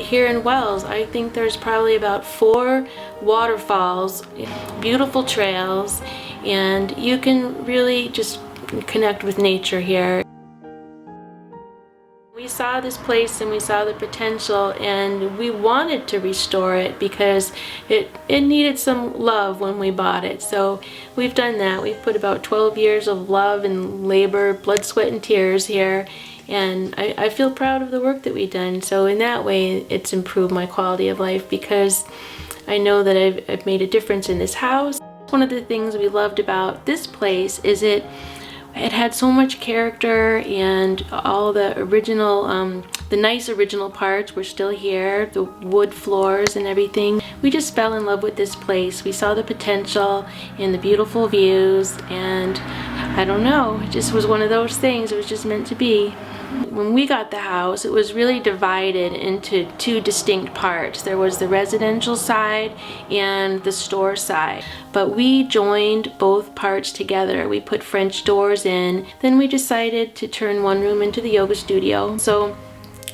Here in Wells, I think there's probably about 4 waterfalls, beautiful trails, and you can really just connect with nature here. We saw this place and we saw the potential, and we wanted to restore it because it needed some love when we bought it. So we've done that. We've put about 12 years of love and labor, blood, sweat, and tears here. And I feel proud of the work that we've done. So in that way, it's improved my quality of life because I know that I've made a difference in this house. One of the things we loved about this place is it had so much character, and all the original, the nice original parts were still here, the wood floors and everything. We just fell in love with this place. We saw the potential in the beautiful views, and I don't know, it just was one of those things. It was just meant to be. When we got the house, it was really divided into 2 distinct parts. There was the residential side and the store side. But we joined both parts together. We put French doors in. Then we decided to turn one room into the yoga studio. So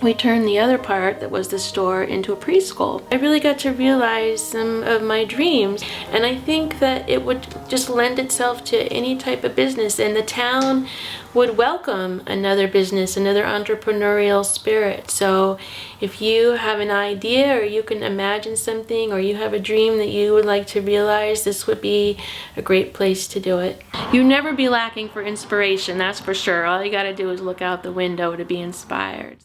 we turned the other part, that was the store, into a preschool. I really got to realize some of my dreams, and I think that it would just lend itself to any type of business, and the town would welcome another business, another entrepreneurial spirit. So if you have an idea, or you can imagine something, or you have a dream that you would like to realize, this would be a great place to do it. You'll never be lacking for inspiration, that's for sure. All you gotta do is look out the window to be inspired.